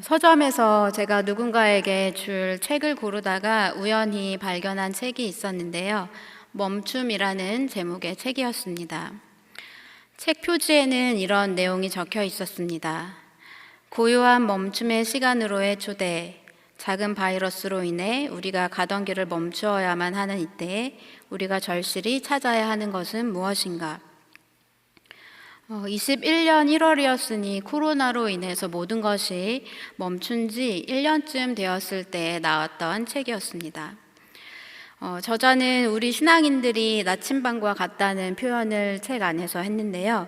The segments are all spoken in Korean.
서점에서 제가 누군가에게 줄 책을 고르다가 우연히 발견한 책이 있었는데요. 멈춤이라는 제목의 책이었습니다. 책 표지에는 이런 내용이 적혀 있었습니다. 고요한 멈춤의 시간으로의 초대, 작은 바이러스로 인해 우리가 가던 길을 멈추어야만 하는 이때에 우리가 절실히 찾아야 하는 것은 무엇인가? 21년 1월이었으니 코로나로 인해서 모든 것이 멈춘 지 1년쯤 되었을 때 나왔던 책이었습니다. 저자는 우리 신앙인들이 나침반과 같다는 표현을 책 안에서 했는데요.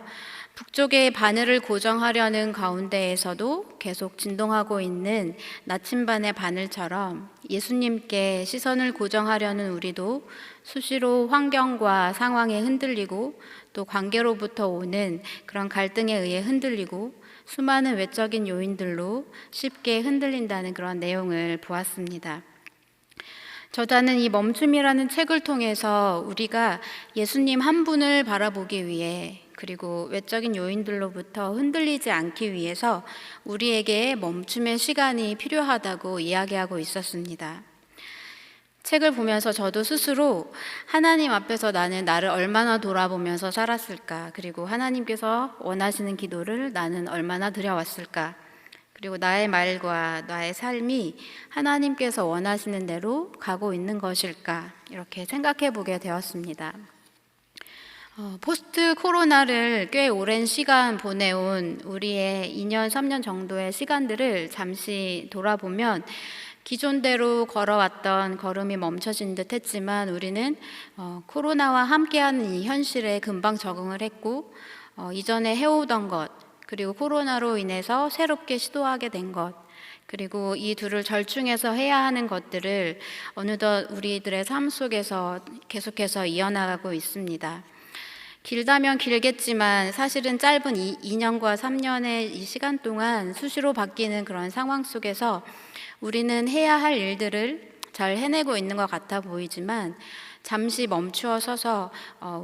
북쪽의 바늘을 고정하려는 가운데에서도 계속 진동하고 있는 나침반의 바늘처럼 예수님께 시선을 고정하려는 우리도 수시로 환경과 상황에 흔들리고 또 관계로부터 오는 그런 갈등에 의해 흔들리고 수많은 외적인 요인들로 쉽게 흔들린다는 그런 내용을 보았습니다. 저자는 이 멈춤이라는 책을 통해서 우리가 예수님 한 분을 바라보기 위해 그리고 외적인 요인들로부터 흔들리지 않기 위해서 우리에게 멈춤의 시간이 필요하다고 이야기하고 있었습니다. 책을 보면서 저도 스스로 하나님 앞에서 나를 얼마나 돌아보면서 살았을까, 그리고 하나님께서 원하시는 기도를 나는 얼마나 드려왔을까, 그리고 나의 말과 나의 삶이 하나님께서 원하시는 대로 가고 있는 것일까, 이렇게 생각해 보게 되었습니다. 포스트 코로나를 꽤 오랜 시간 보내온 우리의 2년, 3년 정도의 시간들을 잠시 돌아보면 기존대로 걸어왔던 걸음이 멈춰진 듯 했지만 우리는 코로나와 함께하는 이 현실에 금방 적응을 했고 이전에 해오던 것, 그리고 코로나로 인해서 새롭게 시도하게 된 것, 그리고 이 둘을 절충해서 해야 하는 것들을 어느덧 우리들의 삶 속에서 계속해서 이어나가고 있습니다. 길다면 길겠지만 사실은 짧은 2년과 3년의 이 시간 동안 수시로 바뀌는 그런 상황 속에서 우리는 해야 할 일들을 잘 해내고 있는 것 같아 보이지만 잠시 멈추어 서서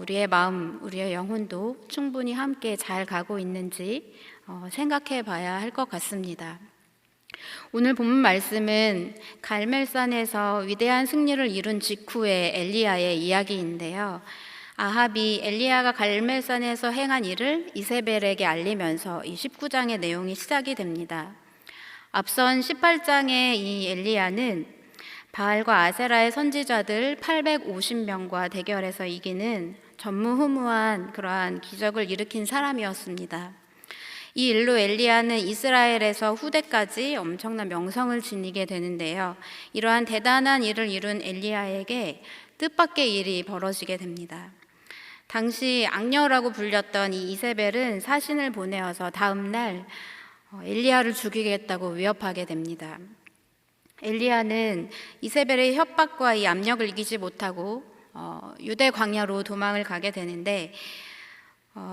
우리의 마음, 우리의 영혼도 충분히 함께 잘 가고 있는지 생각해 봐야 할 것 같습니다. 오늘 본문 말씀은 갈멜산에서 위대한 승리를 이룬 직후의 엘리야의 이야기인데요. 아합이 엘리야가 갈멜산에서 행한 일을 이세벨에게 알리면서 이 19장의 내용이 시작이 됩니다. 앞선 18장의 이 엘리야는 바알과 아세라의 선지자들 850명과 대결해서 이기는 전무후무한 그러한 기적을 일으킨 사람이었습니다. 이 일로 엘리야는 이스라엘에서 후대까지 엄청난 명성을 지니게 되는데요. 이러한 대단한 일을 이룬 엘리야에게 뜻밖의 일이 벌어지게 됩니다. 당시 악녀라고 불렸던 이 이세벨은 사신을 보내어서 다음 날 엘리야를 죽이겠다고 위협하게 됩니다. 엘리야는 이세벨의 협박과 이 압력을 이기지 못하고 유대 광야로 도망을 가게 되는데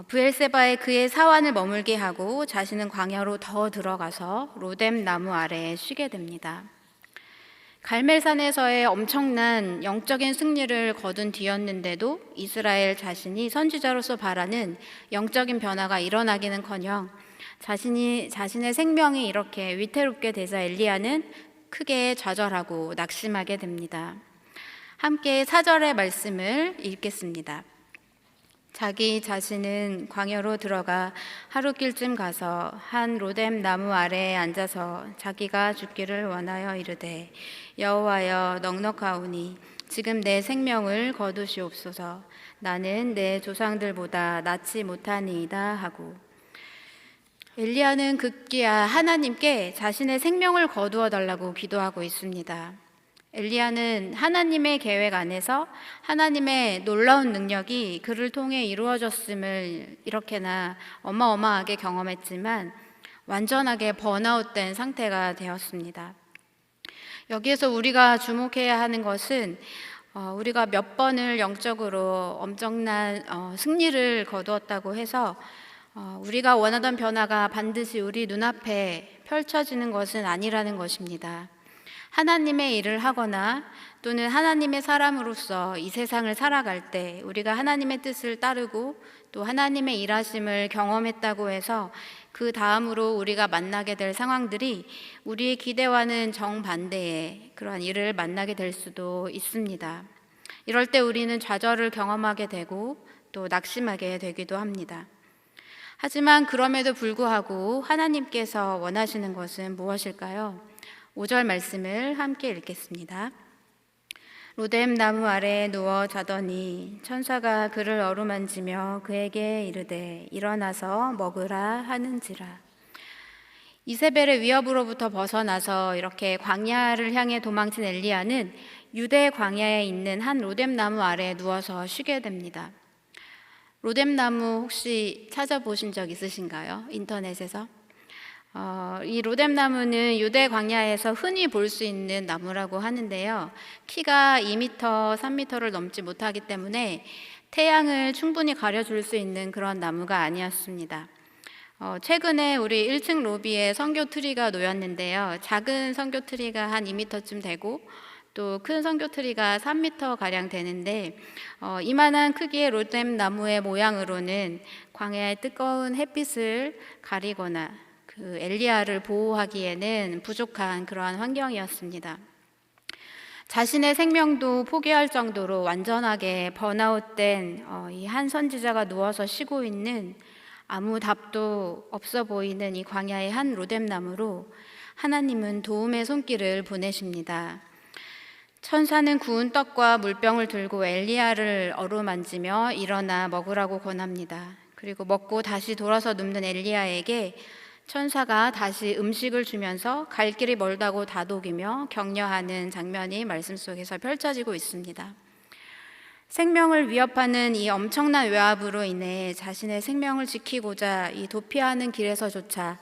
브엘세바에 그의 사환을 머물게 하고 자신은 광야로 더 들어가서 로뎀 나무 아래에 쉬게 됩니다. 갈멜산에서의 엄청난 영적인 승리를 거둔 뒤였는데도 이스라엘 자신이 선지자로서 바라는 영적인 변화가 일어나기는커녕 자신의 생명이 이렇게 위태롭게 되자 엘리야는 크게 좌절하고 낙심하게 됩니다. 함께 4절의 말씀을 읽겠습니다. 자기 자신은 광야로 들어가 하루길쯤 가서 한 로뎀 나무 아래에 앉아서 자기가 죽기를 원하여 이르되 여호와여 넉넉하오니 지금 내 생명을 거두시옵소서. 나는 내 조상들보다 낫지 못하니이다 하고, 엘리야는 급기야 하나님께 자신의 생명을 거두어 달라고 기도하고 있습니다. 엘리야는 하나님의 계획 안에서 하나님의 놀라운 능력이 그를 통해 이루어졌음을 이렇게나 어마어마하게 경험했지만 완전하게 번아웃된 상태가 되었습니다. 여기에서 우리가 주목해야 하는 것은 우리가 몇 번을 영적으로 엄청난 승리를 거두었다고 해서 우리가 원하던 변화가 반드시 우리 눈앞에 펼쳐지는 것은 아니라는 것입니다. 하나님의 일을 하거나 또는 하나님의 사람으로서 이 세상을 살아갈 때 우리가 하나님의 뜻을 따르고 또 하나님의 일하심을 경험했다고 해서 그 다음으로 우리가 만나게 될 상황들이 우리의 기대와는 정반대의 그러한 일을 만나게 될 수도 있습니다. 이럴 때 우리는 좌절을 경험하게 되고 또 낙심하게 되기도 합니다. 하지만 그럼에도 불구하고 하나님께서 원하시는 것은 무엇일까요? 5절 말씀을 함께 읽겠습니다. 로뎀 나무 아래에 누워 자더니 천사가 그를 어루만지며 그에게 이르되 일어나서 먹으라 하는지라. 이세벨의 위협으로부터 벗어나서 이렇게 광야를 향해 도망친 엘리야는 유대 광야에 있는 한 로뎀 나무 아래에 누워서 쉬게 됩니다. 로뎀 나무 혹시 찾아보신 적 있으신가요? 인터넷에서? 이 로뎀 나무는 유대 광야에서 흔히 볼 수 있는 나무라고 하는데요. 키가 2m, 3m를 넘지 못하기 때문에 태양을 충분히 가려줄 수 있는 그런 나무가 아니었습니다. 최근에 우리 1층 로비에 선교 트리가 놓였는데요. 작은 선교 트리가 한 2m쯤 되고 또 큰 선교 트리가 3m 가량 되는데 이만한 크기의 로뎀 나무의 모양으로는 광야의 뜨거운 햇빛을 가리거나 그 엘리야를 보호하기에는 부족한 그러한 환경이었습니다. 자신의 생명도 포기할 정도로 완전하게 번아웃된 이 한 선지자가 누워서 쉬고 있는 아무 답도 없어 보이는 이 광야의 한 로뎀 나무로 하나님은 도움의 손길을 보내십니다. 천사는 구운 떡과 물병을 들고 엘리야를 어루만지며 일어나 먹으라고 권합니다. 그리고 먹고 다시 돌아서 눕는 엘리야에게 천사가 다시 음식을 주면서 갈 길이 멀다고 다독이며 격려하는 장면이 말씀 속에서 펼쳐지고 있습니다. 생명을 위협하는 이 엄청난 외압으로 인해 자신의 생명을 지키고자 이 도피하는 길에서조차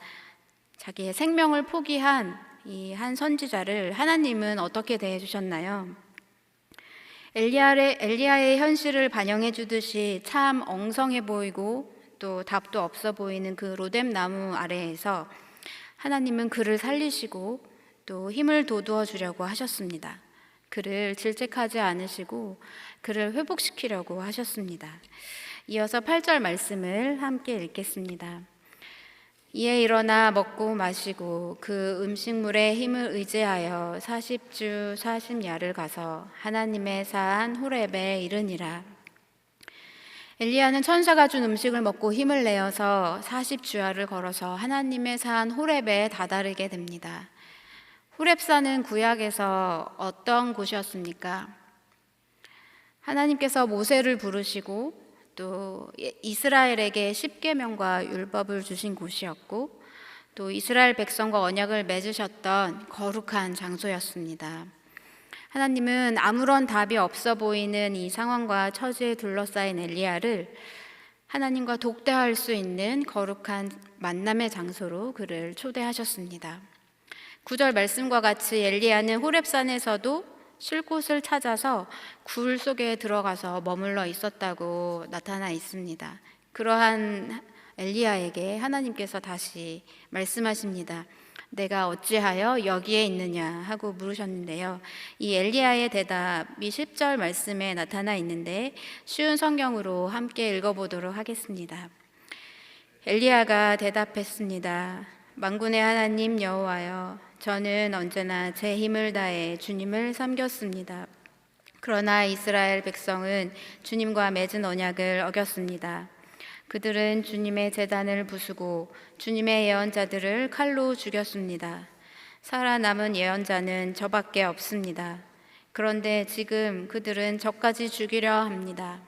자기의 생명을 포기한 이 한 선지자를 하나님은 어떻게 대해 주셨나요? 엘리야의 현실을 반영해 주듯이 참 엉성해 보이고 또 답도 없어 보이는 그 로뎀 나무 아래에서 하나님은 그를 살리시고 또 힘을 돋워 주려고 하셨습니다. 그를 질책하지 않으시고 그를 회복시키려고 하셨습니다. 이어서 8절 말씀을 함께 읽겠습니다. 이에 일어나 먹고 마시고 그 음식물의 힘을 의지하여 40주 40야를 가서 하나님의 산 호렙에 이르니라. 엘리야는 천사가 준 음식을 먹고 힘을 내어서 40주야를 걸어서 하나님의 산 호렙에 다다르게 됩니다. 호렙산은 구약에서 어떤 곳이었습니까? 하나님께서 모세를 부르시고 또 이스라엘에게 십계명과 율법을 주신 곳이었고 또 이스라엘 백성과 언약을 맺으셨던 거룩한 장소였습니다. 하나님은 아무런 답이 없어 보이는 이 상황과 처지에 둘러싸인 엘리야를 하나님과 독대할 수 있는 거룩한 만남의 장소로 그를 초대하셨습니다. 9절 말씀과 같이 엘리야는 호렙산에서도 쉴 곳을 찾아서 굴 속에 들어가서 머물러 있었다고 나타나 있습니다. 그러한 엘리야에게 하나님께서 다시 말씀하십니다. 내가 어찌하여 여기에 있느냐 하고 물으셨는데요. 이 엘리야의 대답이 10절 말씀에 나타나 있는데 쉬운 성경으로 함께 읽어보도록 하겠습니다. 엘리야가 대답했습니다. 만군의 하나님 여호와여, 저는 언제나 제 힘을 다해 주님을 섬겼습니다. 그러나 이스라엘 백성은 주님과 맺은 언약을 어겼습니다. 그들은 주님의 제단을 부수고 주님의 예언자들을 칼로 죽였습니다. 살아남은 예언자는 저밖에 없습니다. 그런데 지금 그들은 저까지 죽이려 합니다.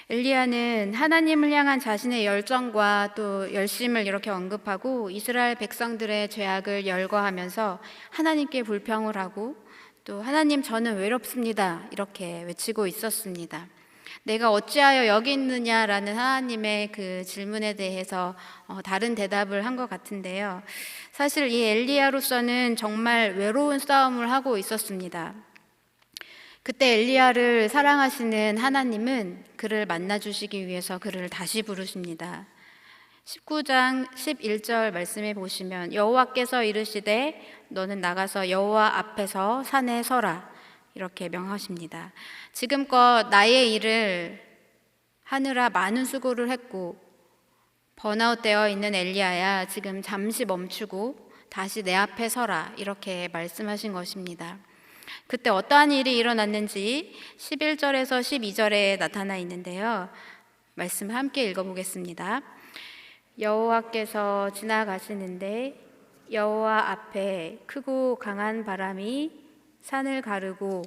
엘리야는 하나님을 향한 자신의 열정과 또 열심을 이렇게 언급하고 이스라엘 백성들의 죄악을 열거하면서 하나님께 불평을 하고 또 하나님 저는 외롭습니다 이렇게 외치고 있었습니다. 내가 어찌하여 여기 있느냐라는 하나님의 그 질문에 대해서 다른 대답을 한 것 같은데요. 사실 이 엘리야로서는 정말 외로운 싸움을 하고 있었습니다. 그때 엘리야를 사랑하시는 하나님은 그를 만나 주시기 위해서 그를 다시 부르십니다. 19장 11절 말씀해 보시면 여호와께서 이르시되 너는 나가서 여호와 앞에서 산에 서라 이렇게 명하십니다. 지금껏 나의 일을 하느라 많은 수고를 했고 번아웃되어 있는 엘리야야 지금 잠시 멈추고 다시 내 앞에 서라 이렇게 말씀하신 것입니다. 그때 어떠한 일이 일어났는지 11절에서 12절에 나타나 있는데요. 말씀 함께 읽어보겠습니다. 여호와께서 지나가시는데 여호와 앞에 크고 강한 바람이 산을 가르고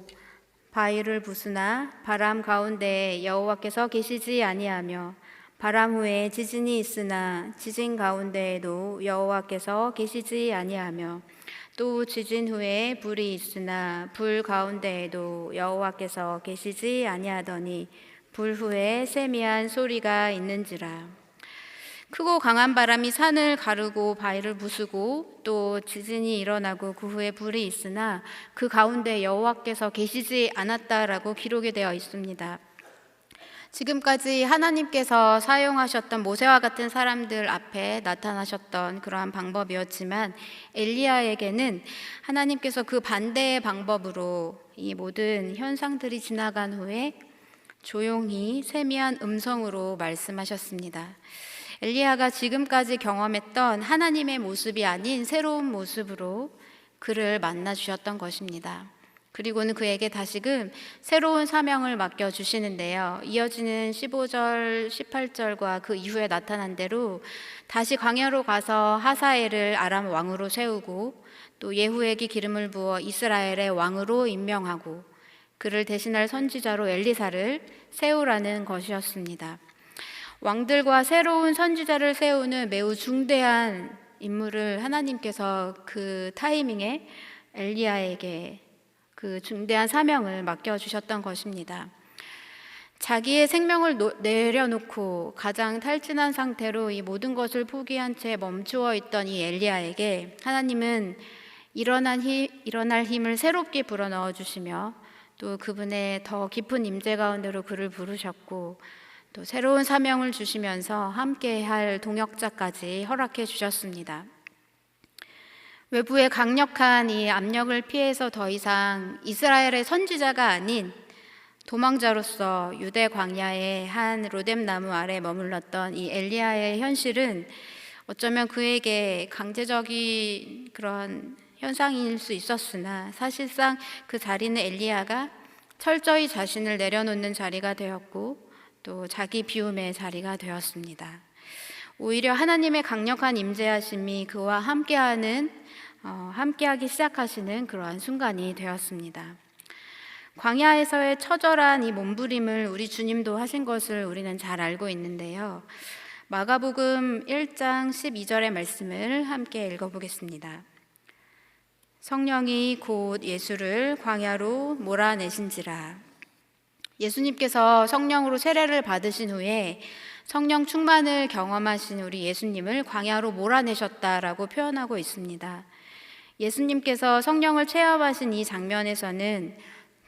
바위를 부수나 바람 가운데 여호와께서 계시지 아니하며 바람 후에 지진이 있으나 지진 가운데에도 여호와께서 계시지 아니하며 또 지진 후에 불이 있으나 불 가운데에도 여호와께서 계시지 아니하더니 불 후에 세미한 소리가 있는지라. 크고 강한 바람이 산을 가르고 바위를 부수고 또 지진이 일어나고 그 후에 불이 있으나 그 가운데 여호와께서 계시지 않았다라고 기록이 되어 있습니다. 지금까지 하나님께서 사용하셨던 모세와 같은 사람들 앞에 나타나셨던 그러한 방법이었지만 엘리야에게는 하나님께서 그 반대의 방법으로 이 모든 현상들이 지나간 후에 조용히 세미한 음성으로 말씀하셨습니다. 엘리야가 지금까지 경험했던 하나님의 모습이 아닌 새로운 모습으로 그를 만나 주셨던 것입니다. 그리고는 그에게 다시금 새로운 사명을 맡겨주시는데요. 이어지는 15절, 18절과 그 이후에 나타난 대로 다시 광야로 가서 하사엘을 아람 왕으로 세우고 또 예후에게 기름을 부어 이스라엘의 왕으로 임명하고 그를 대신할 선지자로 엘리사를 세우라는 것이었습니다. 왕들과 새로운 선지자를 세우는 매우 중대한 임무를 하나님께서 그 타이밍에 엘리야에게 그 중대한 사명을 맡겨주셨던 것입니다. 자기의 생명을 내려놓고 가장 탈진한 상태로 이 모든 것을 포기한 채 멈추어 있던 이 엘리야에게 하나님은 일어날 힘을 새롭게 불어넣어 주시며 또 그분의 더 깊은 임재 가운데로 그를 부르셨고 또 새로운 사명을 주시면서 함께 할 동역자까지 허락해 주셨습니다. 외부의 강력한 이 압력을 피해서 더 이상 이스라엘의 선지자가 아닌 도망자로서 유대 광야의 한 로뎀나무 아래 머물렀던 이 엘리야의 현실은 어쩌면 그에게 강제적인 그런 현상일 수 있었으나 사실상 그 자리는 엘리야가 철저히 자신을 내려놓는 자리가 되었고 또 자기 비움의 자리가 되었습니다. 오히려 하나님의 강력한 임재하심이 그와 함께하기 시작하시는 그러한 순간이 되었습니다. 광야에서의 처절한 이 몸부림을 우리 주님도 하신 것을 우리는 잘 알고 있는데요. 마가복음 1장 12절의 말씀을 함께 읽어보겠습니다. 성령이 곧 예수를 광야로 몰아내신지라. 예수님께서 성령으로 세례를 받으신 후에 성령 충만을 경험하신 우리 예수님을 광야로 몰아내셨다라고 표현하고 있습니다. 예수님께서 성령을 체험하신 이 장면에서는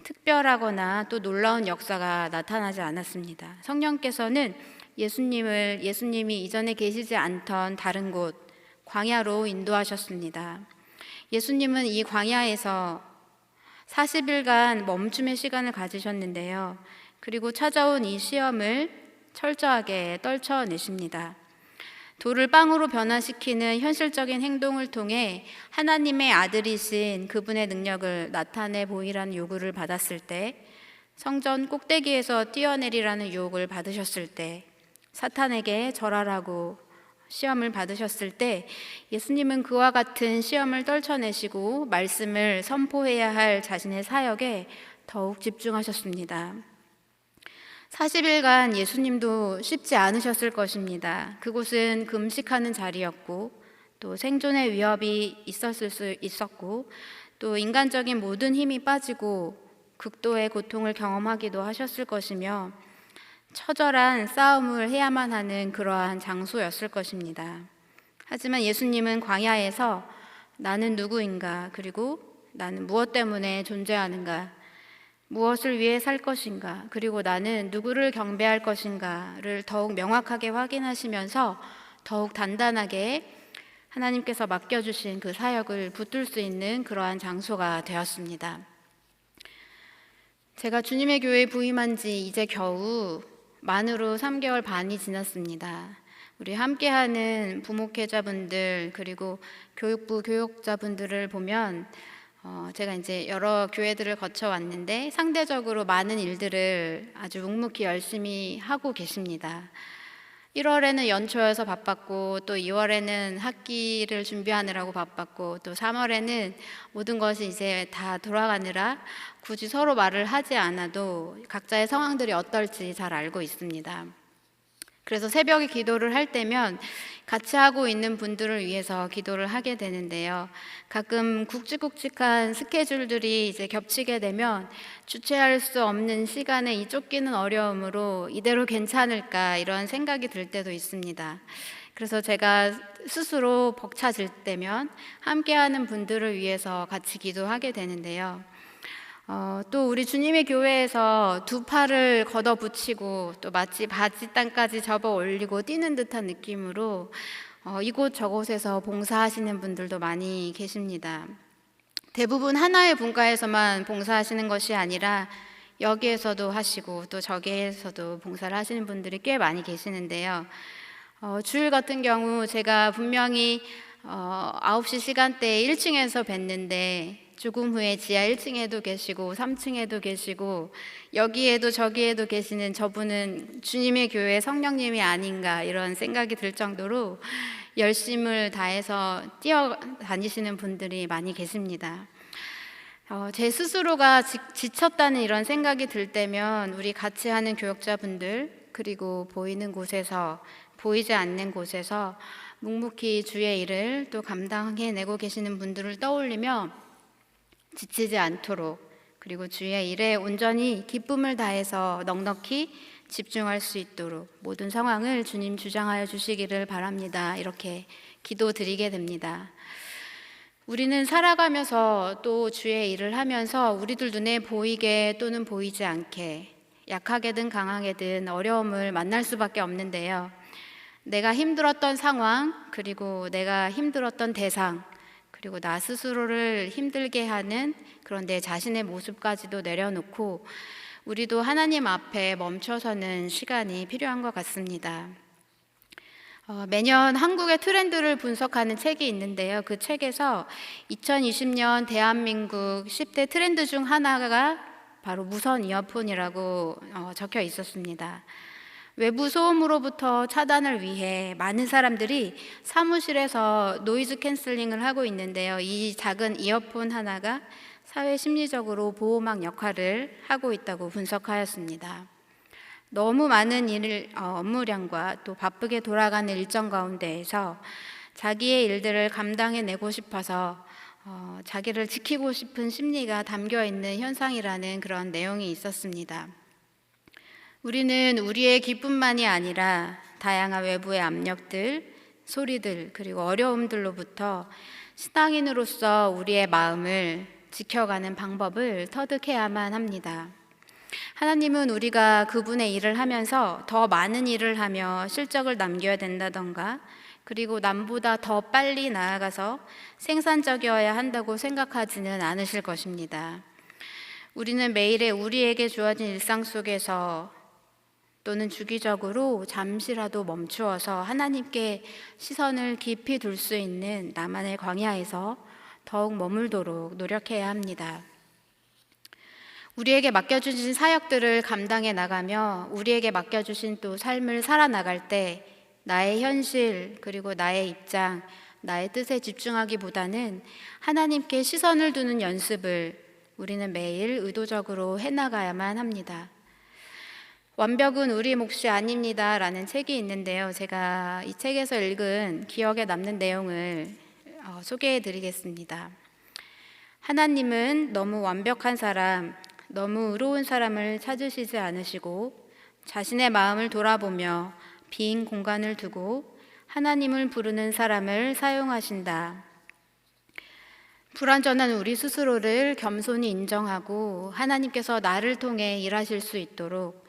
특별하거나 또 놀라운 역사가 나타나지 않았습니다. 성령께서는 예수님이 이전에 계시지 않던 다른 곳, 광야로 인도하셨습니다. 예수님은 이 광야에서 40일간 멈춤의 시간을 가지셨는데요. 그리고 찾아온 이 시험을 철저하게 떨쳐내십니다. 돌을 빵으로 변화시키는 현실적인 행동을 통해 하나님의 아들이신 그분의 능력을 나타내 보이라는 요구를 받았을 때, 성전 꼭대기에서 뛰어내리라는 유혹을 받으셨을 때, 사탄에게 절하라고 시험을 받으셨을 때 예수님은 그와 같은 시험을 떨쳐내시고 말씀을 선포해야 할 자신의 사역에 더욱 집중하셨습니다. 40일간 예수님도 쉽지 않으셨을 것입니다. 그곳은 금식하는 자리였고 또 생존의 위협이 있었을 수 있었고 또 인간적인 모든 힘이 빠지고 극도의 고통을 경험하기도 하셨을 것이며 처절한 싸움을 해야만 하는 그러한 장소였을 것입니다. 하지만 예수님은 광야에서 나는 누구인가, 그리고 나는 무엇 때문에 존재하는가, 무엇을 위해 살 것인가, 그리고 나는 누구를 경배할 것인가를 더욱 명확하게 확인하시면서 더욱 단단하게 하나님께서 맡겨주신 그 사역을 붙들 수 있는 그러한 장소가 되었습니다. 제가 주님의 교회에 부임한 지 이제 겨우 만으로 3개월 반이 지났습니다. 우리 함께하는 부목회자분들 그리고 교육부 교육자분들을 보면 제가 이제 여러 교회들을 거쳐왔는데 상대적으로 많은 일들을 아주 묵묵히 열심히 하고 계십니다. 1월에는 연초여서 바빴고 또 2월에는 학기를 준비하느라고 바빴고 또 3월에는 모든 것이 이제 다 돌아가느라 굳이 서로 말을 하지 않아도 각자의 상황들이 어떨지 잘 알고 있습니다. 그래서 새벽에 기도를 할 때면 같이 하고 있는 분들을 위해서 기도를 하게 되는데요. 가끔 굵직굵직한 스케줄들이 이제 겹치게 되면 주체할 수 없는 시간에 이 쫓기는 어려움으로 이대로 괜찮을까 이런 생각이 들 때도 있습니다. 그래서 제가 스스로 벅차질 때면 함께하는 분들을 위해서 같이 기도하게 되는데요. 또 우리 주님의 교회에서 두 팔을 걷어붙이고 또 마치 바지 땅까지 접어 올리고 뛰는 듯한 느낌으로 이곳 저곳에서 봉사하시는 분들도 많이 계십니다. 대부분 하나의 분과에서만 봉사하시는 것이 아니라 여기에서도 하시고 또 저기에서도 봉사를 하시는 분들이 꽤 많이 계시는데요. 주일 같은 경우 제가 분명히 9시 시간대에 1층에서 뵀는데 조금 후에 지하 1층에도 계시고 3층에도 계시고 여기에도 저기에도 계시는 저분은 주님의 교회 성령님이 아닌가 이런 생각이 들 정도로 열심을 다해서 뛰어다니시는 분들이 많이 계십니다. 제 스스로가 지쳤다는 이런 생각이 들 때면 우리 같이 하는 교역자분들 그리고 보이는 곳에서 보이지 않는 곳에서 묵묵히 주의 일을 또 감당해내고 계시는 분들을 떠올리며 지치지 않도록 그리고 주의 일에 온전히 기쁨을 다해서 넉넉히 집중할 수 있도록 모든 상황을 주님 주장하여 주시기를 바랍니다. 이렇게 기도드리게 됩니다. 우리는 살아가면서 또 주의 일을 하면서 우리들 눈에 보이게 또는 보이지 않게 약하게든 강하게든 어려움을 만날 수밖에 없는데요. 내가 힘들었던 상황 그리고 내가 힘들었던 대상 그리고 나 스스로를 힘들게 하는 그런 내 자신의 모습까지도 내려놓고 우리도 하나님 앞에 멈춰서는 시간이 필요한 것 같습니다. 매년 한국의 트렌드를 분석하는 책이 있는데요. 그 책에서 2020년 대한민국 10대 트렌드 중 하나가 바로 무선 이어폰이라고 적혀 있었습니다. 외부 소음으로부터 차단을 위해 많은 사람들이 사무실에서 노이즈 캔슬링을 하고 있는데요. 이 작은 이어폰 하나가 사회 심리적으로 보호막 역할을 하고 있다고 분석하였습니다. 너무 많은 업무량과 또 바쁘게 돌아가는 일정 가운데에서 자기의 일들을 감당해내고 싶어서 자기를 지키고 싶은 심리가 담겨 있는 현상이라는 그런 내용이 있었습니다. 우리는 우리의 기쁨만이 아니라 다양한 외부의 압력들, 소리들, 그리고 어려움들로부터 신앙인으로서 우리의 마음을 지켜가는 방법을 터득해야만 합니다. 하나님은 우리가 그분의 일을 하면서 더 많은 일을 하며 실적을 남겨야 된다던가 그리고 남보다 더 빨리 나아가서 생산적이어야 한다고 생각하지는 않으실 것입니다. 우리는 매일의 우리에게 주어진 일상 속에서 또는 주기적으로 잠시라도 멈추어서 하나님께 시선을 깊이 둘 수 있는 나만의 광야에서 더욱 머물도록 노력해야 합니다. 우리에게 맡겨주신 사역들을 감당해 나가며 우리에게 맡겨주신 또 삶을 살아나갈 때 나의 현실 그리고 나의 입장, 나의 뜻에 집중하기보다는 하나님께 시선을 두는 연습을 우리는 매일 의도적으로 해나가야만 합니다. 완벽은 우리 몫이 아닙니다 라는 책이 있는데요. 제가 이 책에서 읽은 기억에 남는 내용을 소개해 드리겠습니다. 하나님은 너무 완벽한 사람, 너무 의로운 사람을 찾으시지 않으시고 자신의 마음을 돌아보며 빈 공간을 두고 하나님을 부르는 사람을 사용하신다. 불완전한 우리 스스로를 겸손히 인정하고 하나님께서 나를 통해 일하실 수 있도록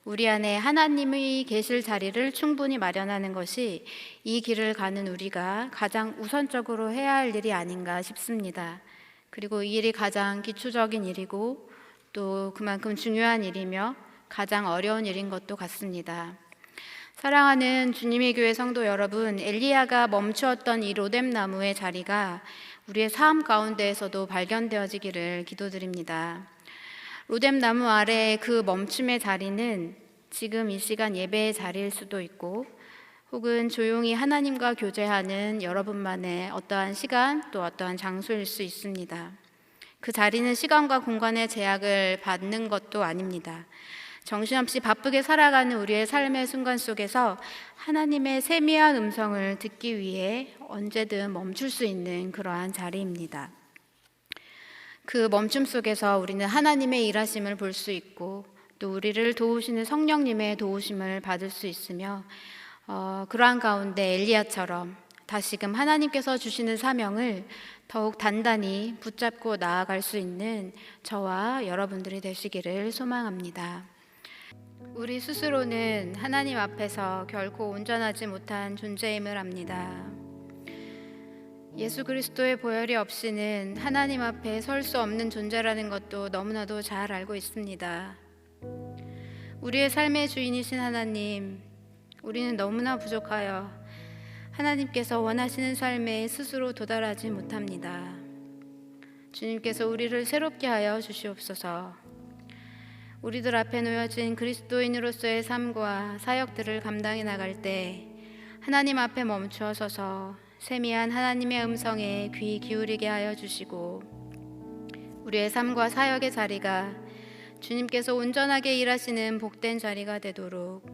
우리 안에 하나님이 계실 자리를 충분히 마련하는 것이 이 길을 가는 우리가 가장 우선적으로 해야 할 일이 아닌가 싶습니다. 그리고 이 일이 가장 기초적인 일이고 또 그만큼 중요한 일이며 가장 어려운 일인 것도 같습니다. 사랑하는 주님의 교회 성도 여러분, 엘리야가 멈추었던 이 로뎀 나무의 자리가 우리의 삶 가운데에서도 발견되어지기를 기도드립니다. 로뎀 나무 아래의 그 멈춤의 자리는 지금 이 시간 예배의 자리일 수도 있고 혹은 조용히 하나님과 교제하는 여러분만의 어떠한 시간 또 어떠한 장소일 수 있습니다. 그 자리는 시간과 공간의 제약을 받는 것도 아닙니다. 정신없이 바쁘게 살아가는 우리의 삶의 순간 속에서 하나님의 세미한 음성을 듣기 위해 언제든 멈출 수 있는 그러한 자리입니다. 그 멈춤 속에서 우리는 하나님의 일하심을 볼 수 있고 또 우리를 도우시는 성령님의 도우심을 받을 수 있으며 그러한 가운데 엘리야처럼 다시금 하나님께서 주시는 사명을 더욱 단단히 붙잡고 나아갈 수 있는 저와 여러분들이 되시기를 소망합니다. 우리 스스로는 하나님 앞에서 결코 온전하지 못한 존재임을 압니다. 예수 그리스도의 보혈이 없이는 하나님 앞에 설 수 없는 존재라는 것도 너무나도 잘 알고 있습니다. 우리의 삶의 주인이신 하나님, 우리는 너무나 부족하여 하나님께서 원하시는 삶에 스스로 도달하지 못합니다. 주님께서 우리를 새롭게 하여 주시옵소서. 우리들 앞에 놓여진 그리스도인으로서의 삶과 사역들을 감당해 나갈 때 하나님 앞에 멈추어 서서 세미한 하나님의 음성에 귀 기울이게 하여 주시고 우리의 삶과 사역의 자리가 주님께서 온전하게 일하시는 복된 자리가 되도록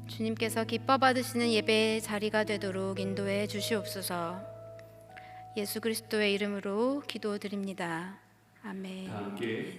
주님께서 기뻐 받으시는 예배의 자리가 되도록 인도해 주시옵소서. 예수 그리스도의 이름으로 기도드립니다. 아멘. 함께